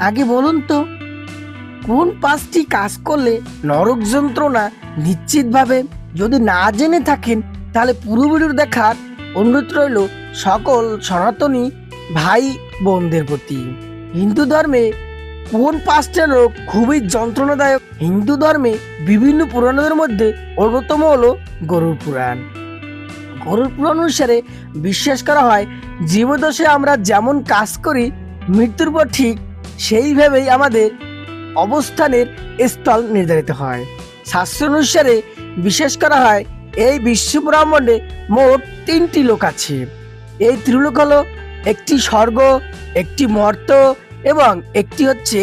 আগে বলুন তো, কোন 5টি কাজ করলে নরক যন্ত্রণা নিশ্চিতভাবে? যদি না জেনে থাকেন তাহলে পুরো ভিডিও দেখার অনুরোধ রইল সকল সনাতনী ভাই বোনদের প্রতি। হিন্দু ধর্মে কোন 5টা রোগ খুবই যন্ত্রণাদায়ক? হিন্দু ধর্মে বিভিন্ন পুরাণের মধ্যে অন্যতম হলো গরুর পুরাণ। গরুর পুরাণ অনুসারে বিশ্বাস করা হয়, জীবদশে আমরা যেমন কাজ করি, মৃত্যুর পর ঠিক সেইভাবেই আমাদের অবস্থানের স্থল নির্ধারিত হয়। শাস্ত্র অনুসারে বিশ্বাস করা হয়, এই বিশ্ব ব্রহ্মাণ্ডে মোট 3টি লোক আছে। এই ত্রিলোক হলো একটি স্বর্গ, একটি মর্ত এবং একটি হচ্ছে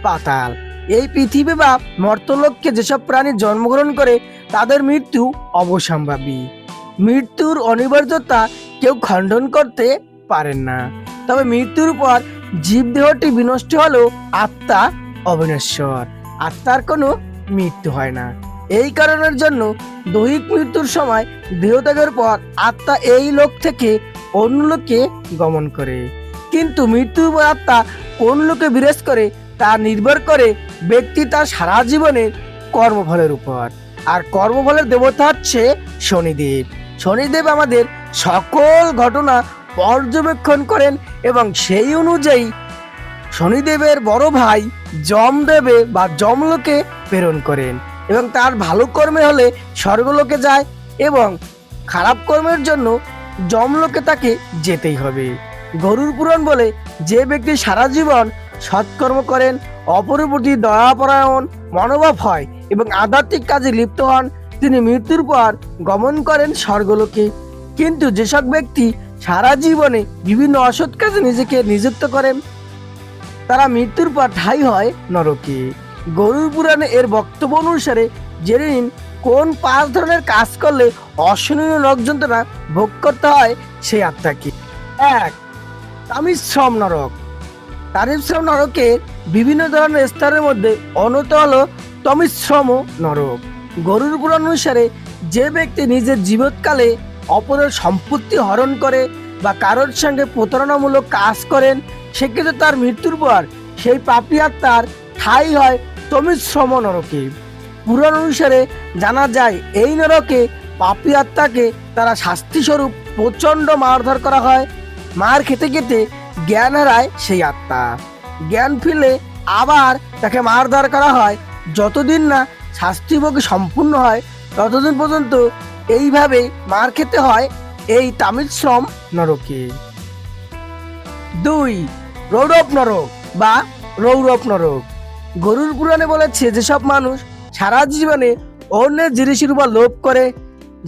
পাতাল। এই পৃথিবী বা মর্তলোককে যেসব প্রাণী জন্মগ্রহণ করে তাদের মৃত্যু অবশ্যম্ভাবী। মৃত্যুর অনিবার্যতা কেউ খণ্ডন করতে পারেন না। তবে মৃত্যুর পর জীবদেহটি বিনষ্ট হলেও আত্মা অবিনশ্বর, আত্মার কোনো মৃত্যু হয় না। এই কারণের জন্য দৈহিক মৃত্যুর সময় দেহত্যাগের পর আত্মা এই লোক থেকে অন্য লোকে গমন করে। কিন্তু মৃত্যুর পর আত্মা কোন লোকে বিরাজ করে তা নির্ভর করে ব্যক্তি তার সারা জীবনের কর্মফলের উপর। আর কর্মফলের দেবতা হচ্ছে শনিদেব। শনিদেব আমাদের সকল ঘটনা পর্যবেক্ষণ করেন এবং সেই অনুযায়ী শনিদেবের বড় ভাই যমদেবে বা যমলোকে প্রেরণ করেন এবং তার ভালো কর্মে হলে স্বর্গলোকে যায় এবং খারাপ কর্মের জন্য যমলোকে তাকে যেতেই হবে। গরুর পুরাণ বলে, যে ব্যক্তি সারা জীবন সৎকর্ম করেন, অপরের প্রতি দয়াপরায়ণ মনোভাব হয় এবং আধ্যাত্মিক কাজে লিপ্ত হন, তিনি মৃত্যুর পর গমন করেন স্বর্গলোকে। কিন্তু যেসব ব্যক্তি সারা জীবনে বিভিন্ন অসৎ কাজে নিজেকে নিযুক্ত করেন, তারা মৃত্যুর পর ঠাঁই হয় নরকে। গরুর পুরাণে এর বক্তব্য অনুসারে জেনে নিন কোন 5 ধরনের কাজ করলে অসহনীয় নরক যন্ত্রণা ভোগ করতে হয় সেই আত্মাকে। 1. তামিশ্রম নরক। তামিশ্রম নরকের বিভিন্ন ধরনের স্তরের মধ্যে অন্যতম হল তমিশ্রম নরক। গরুর পুরাণ অনুসারে যে ব্যক্তি নিজের জীবৎকালে অপরের সম্পত্তি হরণ করে বা কারোর সঙ্গে প্রতারণামূলক কাজ করেন, সেক্ষেত্রে তার মৃত্যুর পর সেই পাপী আত্মার ঠাঁই হয় তমিশ্রম নরকে। পুরাণ অনুসারে জানা যায়, এই নরকে পাপী আত্মাকে তারা শাস্তিস্বরূপ প্রচণ্ড মারধর করা হয়। মার খেতে খেতে জ্ঞান হারায় সেই আত্মা। জ্ঞান ফিরলে আবার তাকে মারধর করা হয়। যতদিন না শাস্তিভোগ সম্পূর্ণ হয় ততদিন পর্যন্ত এইভাবে মার খেতে হয় এই তামিশ্রম নরকে। 2. রৌরব নরক বা রৌরব নরক। গরুর পুরাণে বলেছে, যেসব মানুষ সারা জীবনে অন্যের জিনিসের উপর লোভ করে,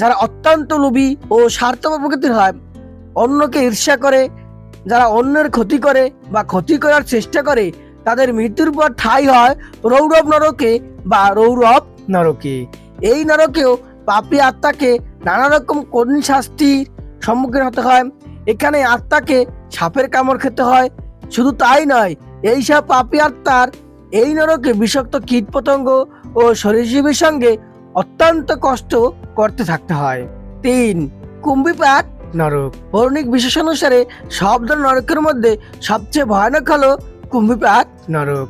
যারা অত্যন্ত লোভী ও স্বার্থপর প্রকৃতির হয়, অন্যকে ঈর্ষা করে, যারা অন্যের ক্ষতি করে বা ক্ষতি করার চেষ্টা করে, তাদের মৃত্যুর পর ঠাঁই হয় রৌরব নরকে বা রৌরব নরকে। এই নরকেও পাপী আত্মাকে নানা রকম কঠিন শাস্তির সম্মুখীন হতে হয়। এখানে আত্মাকে সাপের কামড় খেতে হয়। শুধু তাই নয়, এই সব পাপী আত্মার এই নরকে বিষাক্ত কীটপতঙ্গ ও সরীসৃপের সঙ্গে অত্যন্ত কষ্ট করতে থাকতে হয়। 3. কুম্ভীপাক নরক। পৌরাণিক বিশ্বাস অনুসারে সব ধরনের নরকের মধ্যে সবচেয়ে ভয়ানক হলো কুম্ভীপাক নরক।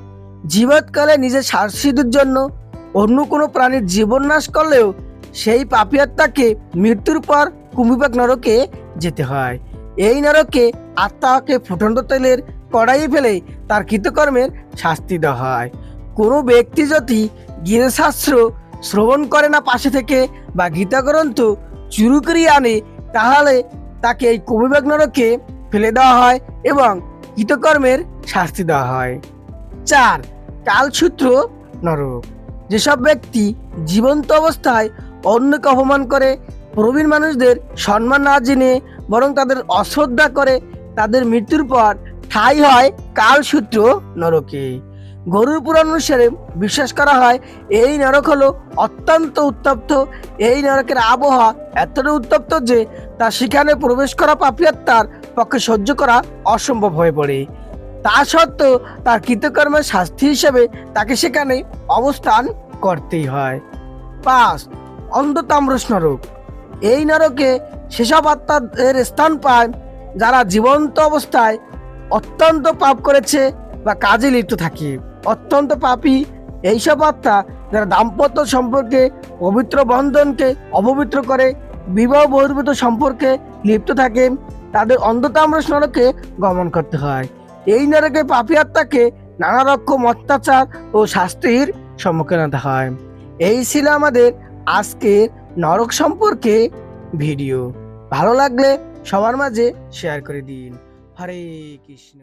জীবৎকালে নিজের স্বার্থসিদ্ধির জন্য অন্য কোনো প্রাণীর জীবন নাশ করলেও সেই পাপী আত্মাকে মৃত্যুর পর কুম্ভীপাক নরকে যেতে হয়। এই নরকে আত্মাকে ফুটন্ত তেলের কড়াইয়ে ফেলে তার কৃতকর্মের শাস্তি দেওয়া হয়। কোনো ব্যক্তি যদি গীতাশাস্ত্র শ্রবণ করে না পাশে থেকে বা গীতা গ্রন্থ চুরি করিয়ে আনে, তাহলে তাকে এই কুম্ভীপাক নরকে ফেলে দেওয়া হয় এবং কৃতকর্মের শাস্তি দেওয়া হয়। 4. কালসূত্র নরক। যেসব ব্যক্তি জীবন্ত অবস্থায় অন্যকে অপমান করে, প্রবীণ মানুষদের সম্মান না জেনে বরং তাদের অশ্রদ্ধা করে, তাদের মৃত্যুর পর ঠাঁই হয় কালসূত্র নরকে। গরুর পুরাণ অনুসারে বিশ্বাস করা হয়, এই নরক হলো অত্যন্ত উত্তপ্ত। এই নরকের আবহাওয়া এতটা উত্তপ্ত যে তা সেখানে প্রবেশ করা পাপী আত্মার পক্ষে সহ্য করা অসম্ভব হয়ে পড়ে। তা সত্ত্বেও তার কৃতকর্মের শাস্তি হিসেবে তাকে সেখানে অবস্থান করতেই হয়। 5. অন্ধতাম্রস নরক। এই নরকে সেসব আত্মাদের স্থান পায় যারা জীবন্ত অবস্থায় অত্যন্ত পাপ করেছে বা কাজে লিপ্ত থাকে। অত্যন্ত পাপী এইসব আত্মা যারা দাম্পত্য সম্পর্কে পবিত্র বন্ধনকে অপবিত্র করে বিবাহ বহির্ভূত সম্পর্কে লিপ্ত থাকে, তাদের অন্ধতাম্রস নরকে গমন করতে হয়। এই নরকে পাপী আত্মাকে নানা রকম অত্যাচার ও শাস্তির সম্মুখীন হতে হয়। এই ছিল আমাদের আজকের নরক সম্পর্কে ভিডিও। ভালো লাগলে সবার মাঝে শেয়ার করে দিন। হরে কৃষ্ণ।